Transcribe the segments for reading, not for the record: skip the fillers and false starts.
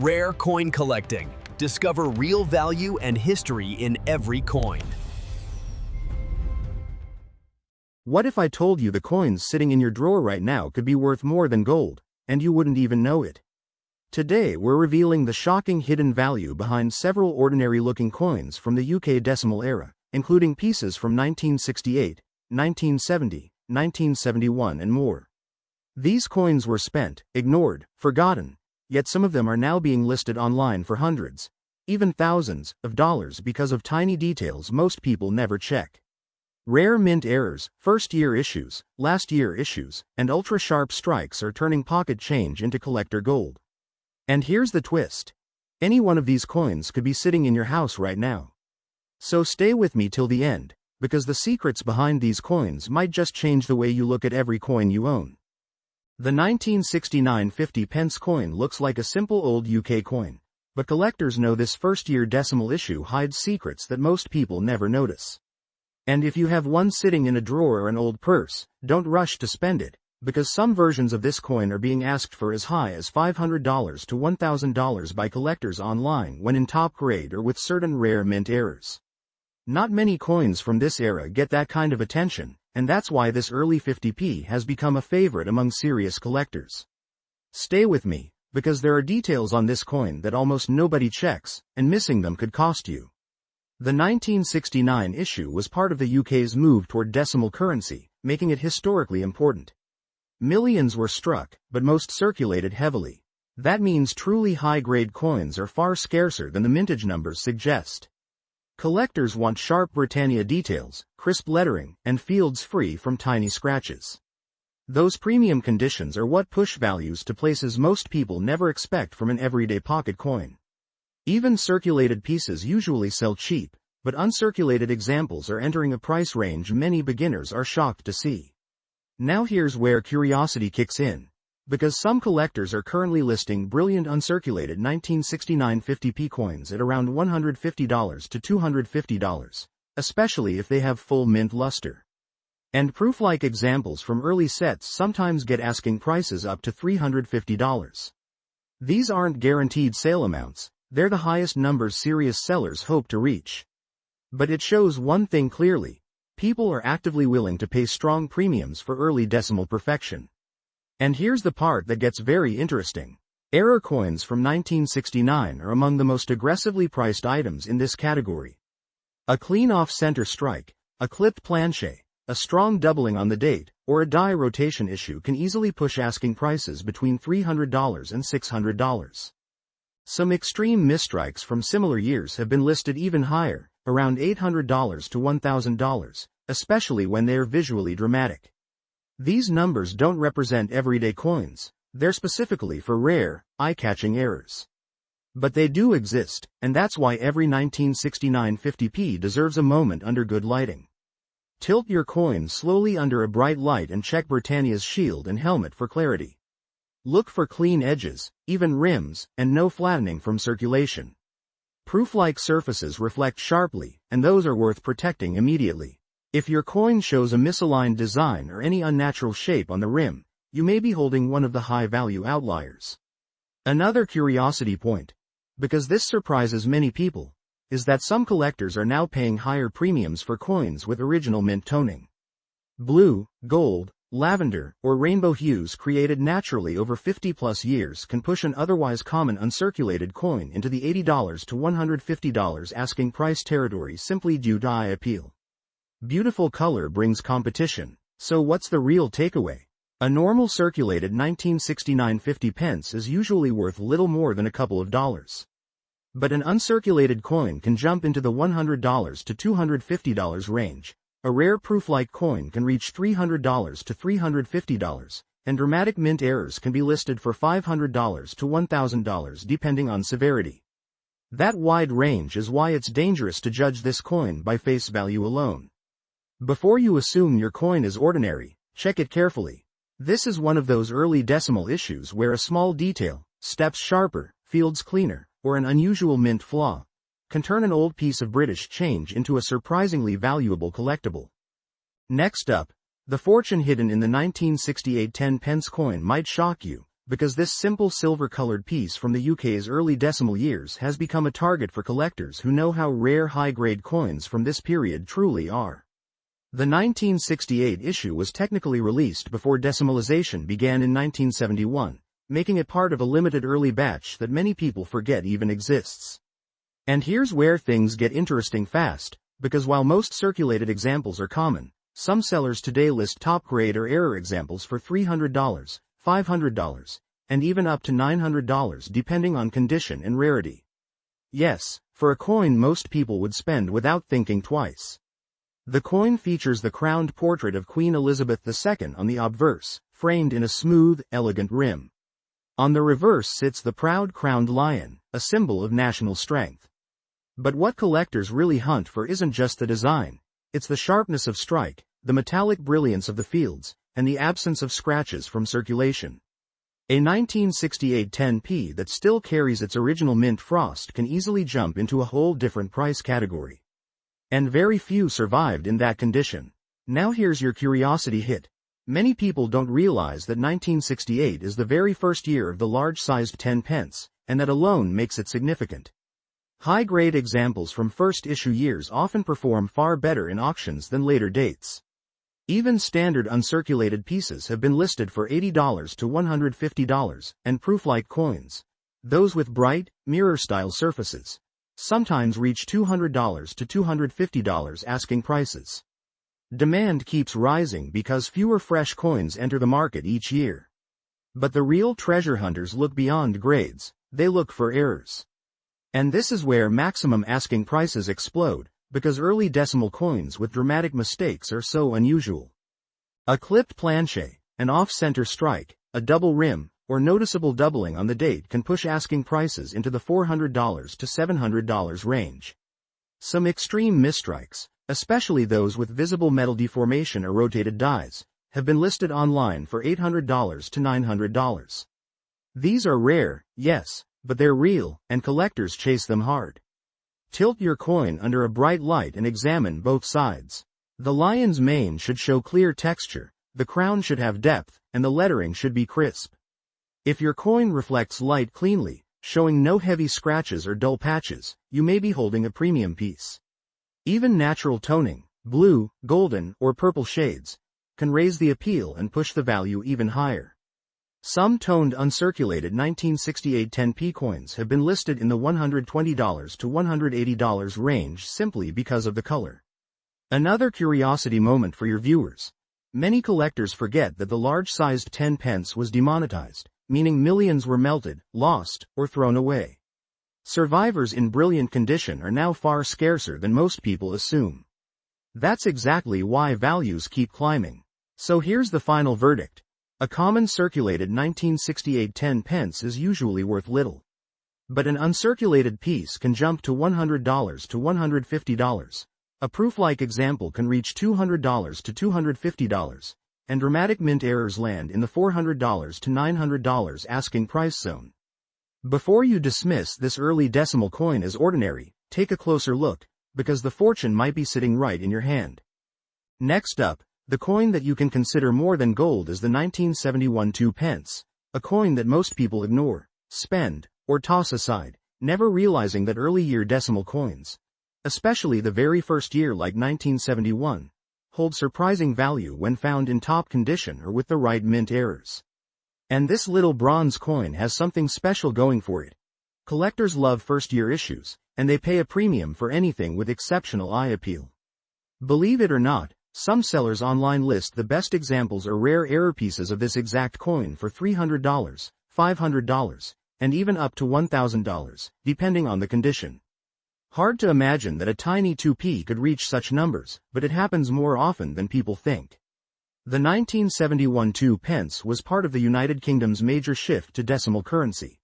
Rare coin collecting. Discover real value and history in every coin. What if I told you the coins sitting in your drawer right now could be worth more than gold, and you wouldn't even know it? Today we're revealing the shocking hidden value behind several ordinary-looking coins from the UK decimal era, including pieces from 1968, 1970, 1971 and more. These coins were spent, ignored, forgotten, yet some of them are now being listed online for hundreds, even thousands, of dollars because of tiny details most people never check. Rare mint errors, first-year issues, last-year issues, and ultra-sharp strikes are turning pocket change into collector gold. And here's the twist. Any one of these coins could be sitting in your house right now. So stay with me till the end, because the secrets behind these coins might just change the way you look at every coin you own. The 1969 50 pence coin looks like a simple old UK coin, but collectors know this first-year decimal issue hides secrets that most people never notice. And if you have one sitting in a drawer or an old purse, don't rush to spend it, because some versions of this coin are being asked for as high as $500 to $1,000 by collectors online when in top grade or with certain rare mint errors. Not many coins from this era get that kind of attention, and that's why this early 50p has become a favorite among serious collectors. Stay with me, because there are details on this coin that almost nobody checks, and missing them could cost you. The 1969 issue was part of the UK's move toward decimal currency, making it historically important. Millions were struck, but most circulated heavily. That means truly high-grade coins are far scarcer than the mintage numbers suggest. Collectors want sharp Britannia details, crisp lettering, and fields free from tiny scratches. Those premium conditions are what push values to places most people never expect from an everyday pocket coin. Even circulated pieces usually sell cheap, but uncirculated examples are entering a price range many beginners are shocked to see. Now here's where curiosity kicks in, because some collectors are currently listing brilliant uncirculated 1969 50p coins at around $150 to $250, especially if they have full mint luster. And proof-like examples from early sets sometimes get asking prices up to $350. These aren't guaranteed sale amounts. They're the highest numbers serious sellers hope to reach. But it shows one thing clearly. People are actively willing to pay strong premiums for early decimal perfection. And here's the part that gets very interesting. Error coins from 1969 are among the most aggressively priced items in this category. A clean off-center strike, a clipped planchet, a strong doubling on the date, or a die rotation issue can easily push asking prices between $300 and $600. Some extreme misstrikes from similar years have been listed even higher, around $800 to $1,000, especially when they are visually dramatic. These numbers don't represent everyday coins, they're specifically for rare, eye-catching errors. But they do exist, and that's why every 1969 50p deserves a moment under good lighting. Tilt your coin slowly under a bright light and check Britannia's shield and helmet for clarity. Look for clean edges, even rims, and no flattening from circulation. Proof-like surfaces reflect sharply, and those are worth protecting immediately. If your coin shows a misaligned design or any unnatural shape on the rim, you may be holding one of the high-value outliers. Another curiosity point, because this surprises many people, is that some collectors are now paying higher premiums for coins with original mint toning. Blue, gold, lavender, or rainbow hues created naturally over 50-plus years can push an otherwise common uncirculated coin into the $80 to $150 asking price territory simply due to eye appeal. Beautiful color brings competition, so what's the real takeaway? A normal circulated 1969 50 pence is usually worth little more than a couple of dollars. But an uncirculated coin can jump into the $100 to $250 range. A rare proof-like coin can reach $300 to $350, and dramatic mint errors can be listed for $500 to $1,000 depending on severity. That wide range is why it's dangerous to judge this coin by face value alone. Before you assume your coin is ordinary, check it carefully. This is one of those early decimal issues where a small detail, steps sharper, fields cleaner, or an unusual mint flaw can turn an old piece of British change into a surprisingly valuable collectible. Next up, the fortune hidden in the 1968 10 pence coin might shock you, because this simple silver-colored piece from the UK's early decimal years has become a target for collectors who know how rare high-grade coins from this period truly are. The 1968 issue was technically released before decimalization began in 1971, making it part of a limited early batch that many people forget even exists. And here's where things get interesting fast, because while most circulated examples are common, some sellers today list top-grade or error examples for $300, $500, and even up to $900 depending on condition and rarity. Yes, for a coin most people would spend without thinking twice. The coin features the crowned portrait of Queen Elizabeth II on the obverse, framed in a smooth, elegant rim. On the reverse sits the proud crowned lion, a symbol of national strength. But what collectors really hunt for isn't just the design, it's the sharpness of strike, the metallic brilliance of the fields, and the absence of scratches from circulation. A 1968 10p that still carries its original mint frost can easily jump into a whole different price category. And very few survived in that condition. Now here's your curiosity hit. Many people don't realize that 1968 is the very first year of the large-sized 10 pence, and that alone makes it significant. High-grade examples from first-issue years often perform far better in auctions than later dates. Even standard uncirculated pieces have been listed for $80 to $150, and proof-like coins, those with bright, mirror-style surfaces, sometimes reach $200 to $250 asking prices. Demand keeps rising because fewer fresh coins enter the market each year. But the real treasure hunters look beyond grades, they look for errors. And this is where maximum asking prices explode, because early decimal coins with dramatic mistakes are so unusual. A clipped planchet, an off-center strike, a double rim, or noticeable doubling on the date can push asking prices into the $400 to $700 range. Some extreme misstrikes, especially those with visible metal deformation or rotated dies, have been listed online for $800 to $900. These are rare, yes, but they're real, and collectors chase them hard. Tilt your coin under a bright light and examine both sides. The lion's mane should show clear texture, the crown should have depth, and the lettering should be crisp. If your coin reflects light cleanly, showing no heavy scratches or dull patches, you may be holding a premium piece. Even natural toning, blue, golden, or purple shades, can raise the appeal and push the value even higher. Some toned uncirculated 1968 10p coins have been listed in the $120 to $180 range simply because of the color. Another curiosity moment for your viewers. Many collectors forget that the large-sized 10 pence was demonetized, meaning millions were melted, lost, or thrown away. Survivors in brilliant condition are now far scarcer than most people assume. That's exactly why values keep climbing. So here's the final verdict. A common circulated 1968 10 pence is usually worth little. But an uncirculated piece can jump to $100 to $150. A proof-like example can reach $200 to $250, and dramatic mint errors land in the $400 to $900 asking price zone. Before you dismiss this early decimal coin as ordinary, take a closer look, because the fortune might be sitting right in your hand. Next up, the coin that you can consider more than gold is the 1971 2 pence, a coin that most people ignore, spend, or toss aside, never realizing that early year decimal coins, especially the very first year like 1971, hold surprising value when found in top condition or with the right mint errors. And this little bronze coin has something special going for it. Collectors love first-year issues, and they pay a premium for anything with exceptional eye appeal. Believe it or not, some sellers online list the best examples or rare error pieces of this exact coin for $300, $500, and even up to $1,000, depending on the condition. Hard to imagine that a tiny 2p could reach such numbers, but it happens more often than people think. The 1971 2 pence was part of the United Kingdom's major shift to decimal currency.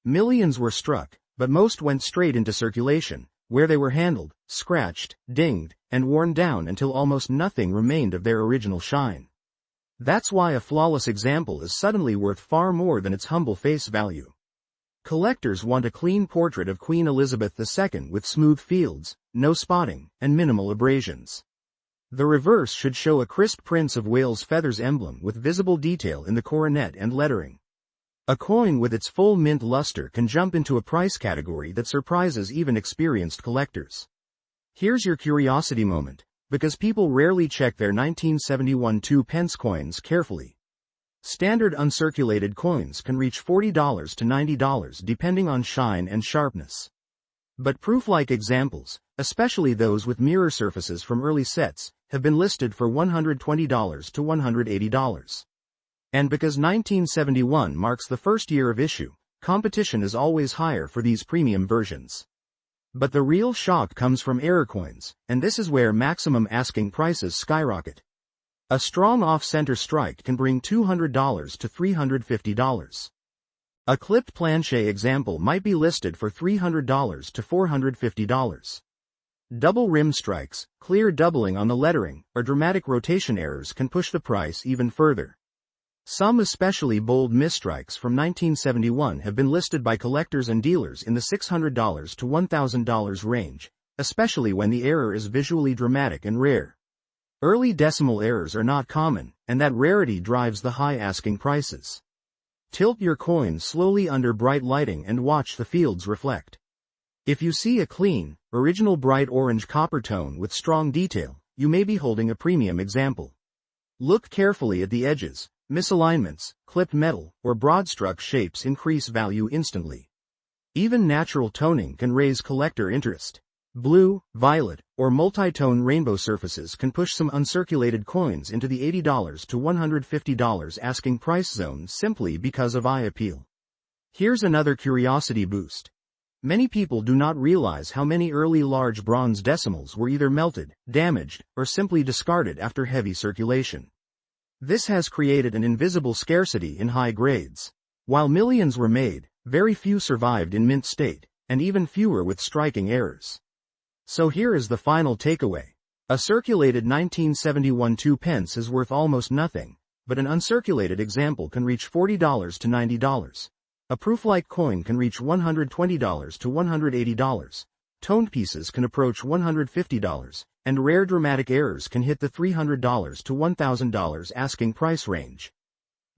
Millions were struck, but most went straight into circulation, where they were handled, scratched, dinged, and worn down until almost nothing remained of their original shine. That's why a flawless example is suddenly worth far more than its humble face value. Collectors want a clean portrait of Queen Elizabeth II with smooth fields, no spotting, and minimal abrasions. The reverse should show a crisp Prince of Wales feathers emblem with visible detail in the coronet and lettering. A coin with its full mint luster can jump into a price category that surprises even experienced collectors. Here's your curiosity moment, because people rarely check their 1971 2-pence coins carefully. Standard uncirculated coins can reach $40 to $90 depending on shine and sharpness. But proof-like examples, especially those with mirror surfaces from early sets, have been listed for $120 to $180. And because 1971 marks the first year of issue, competition is always higher for these premium versions. But the real shock comes from error coins, and this is where maximum asking prices skyrocket. A strong off-center strike can bring $200 to $350. A clipped planche example might be listed for $300 to $450. Double rim strikes, clear doubling on the lettering, or dramatic rotation errors can push the price even further. Some especially bold misstrikes from 1971 have been listed by collectors and dealers in the $600 to $1,000 range, especially when the error is visually dramatic and rare. Early decimal errors are not common, and that rarity drives the high asking prices. Tilt your coin slowly under bright lighting and watch the fields reflect. If you see a clean, original bright orange copper tone with strong detail, you may be holding a premium example. Look carefully at the edges. Misalignments, clipped metal, or broad-struck shapes increase value instantly. Even natural toning can raise collector interest. Blue, violet, or multi-tone rainbow surfaces can push some uncirculated coins into the $80 to $150 asking price zone simply because of eye appeal. Here's another curiosity boost. Many people do not realize how many early large bronze decimals were either melted, damaged, or simply discarded after heavy circulation. This has created an invisible scarcity in high grades. While millions were made, very few survived in mint state, and even fewer with striking errors. So here is the final takeaway. A circulated 1971 2-pence is worth almost nothing, but an uncirculated example can reach $40 to $90. A proof-like coin can reach $120 to $180. Toned pieces can approach $150. And rare dramatic errors can hit the $300 to $1,000 asking price range.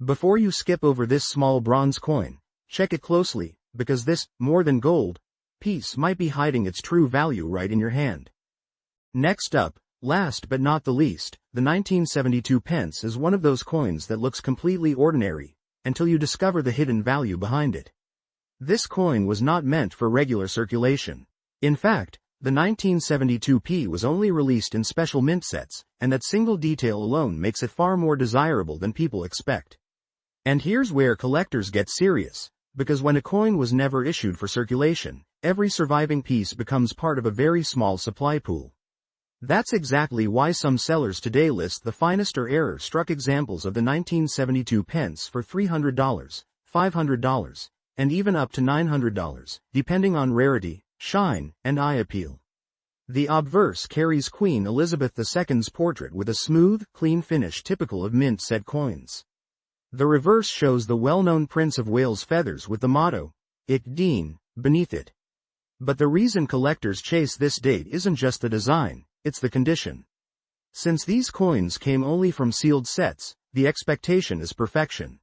Before you skip over this small bronze coin, check it closely, because this, more than gold, piece might be hiding its true value right in your hand. Next up, last but not the least, the 1972 pence is one of those coins that looks completely ordinary, until you discover the hidden value behind it. This coin was not meant for regular circulation. In fact, the 1972p was only released in special mint sets, and that single detail alone makes it far more desirable than people expect. And here's where collectors get serious, because when a coin was never issued for circulation, every surviving piece becomes part of a very small supply pool. That's exactly why some sellers today list the finest or error-struck examples of the 1972 pence for $300, $500, and even up to $900, depending on rarity, shine, and eye appeal. The obverse carries Queen Elizabeth II's portrait with a smooth, clean finish typical of mint set coins. The reverse shows the well-known Prince of Wales feathers with the motto, "Ich dien," beneath it. But the reason collectors chase this date isn't just the design, it's the condition. Since these coins came only from sealed sets, the expectation is perfection.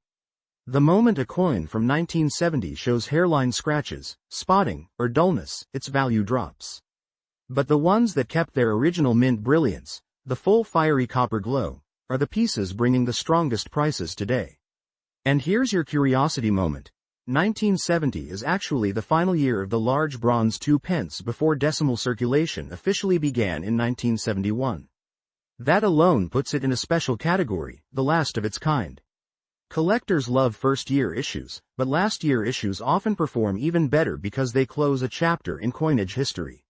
The moment a coin from 1970 shows hairline scratches, spotting, or dullness, its value drops. But the ones that kept their original mint brilliance, the full fiery copper glow, are the pieces bringing the strongest prices today. And here's your curiosity moment. 1970 is actually the final year of the large bronze 2-pence before decimal circulation officially began in 1971. That alone puts it in a special category, the last of its kind. Collectors love first-year issues, but last-year issues often perform even better because they close a chapter in coinage history.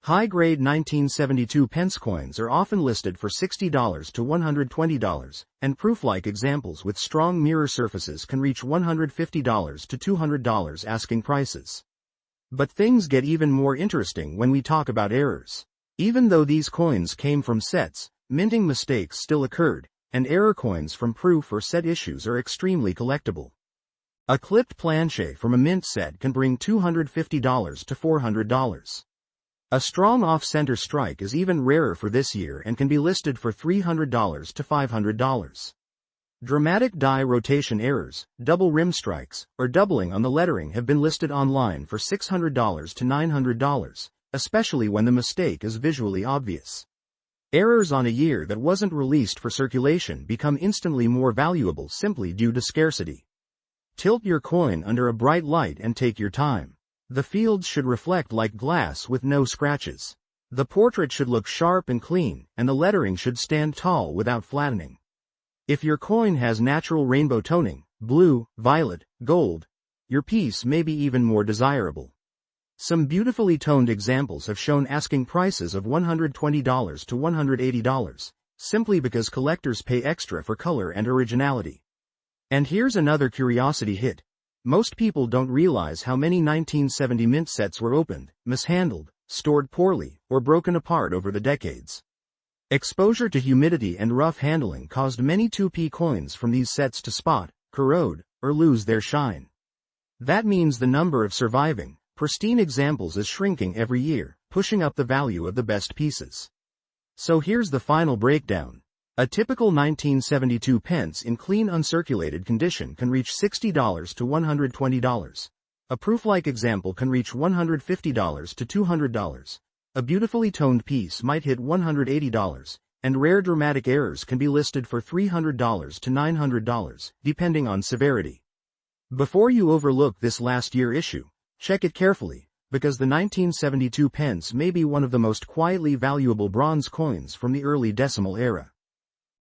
High-grade 1972 pence coins are often listed for $60 to $120, and proof-like examples with strong mirror surfaces can reach $150 to $200 asking prices. But things get even more interesting when we talk about errors. Even though these coins came from sets, minting mistakes still occurred, and error coins from proof or set issues are extremely collectible. A clipped planche from a mint set can bring $250 to $400. A strong off-center strike is even rarer for this year and can be listed for $300 to $500. Dramatic die rotation errors, double rim strikes, or doubling on the lettering have been listed online for $600 to $900, especially when the mistake is visually obvious. Errors on a year that wasn't released for circulation become instantly more valuable simply due to scarcity. Tilt your coin under a bright light and take your time. The fields should reflect like glass with no scratches. The portrait should look sharp and clean, and the lettering should stand tall without flattening. If your coin has natural rainbow toning, blue, violet, gold, your piece may be even more desirable. Some beautifully toned examples have shown asking prices of $120 to $180, simply because collectors pay extra for color and originality. And here's another curiosity hit. Most people don't realize how many 1970 mint sets were opened, mishandled, stored poorly, or broken apart over the decades. Exposure to humidity and rough handling caused many 2p coins from these sets to spot, corrode, or lose their shine. That means the number of surviving, pristine examples is shrinking every year, pushing up the value of the best pieces. So here's the final breakdown. A typical 1972 pence in clean uncirculated condition can reach $60 to $120. A proof-like example can reach $150 to $200. A beautifully toned piece might hit $180, and rare dramatic errors can be listed for $300 to $900, depending on severity. Before you overlook this last year issue, check it carefully, because the 1972 pence may be one of the most quietly valuable bronze coins from the early decimal era.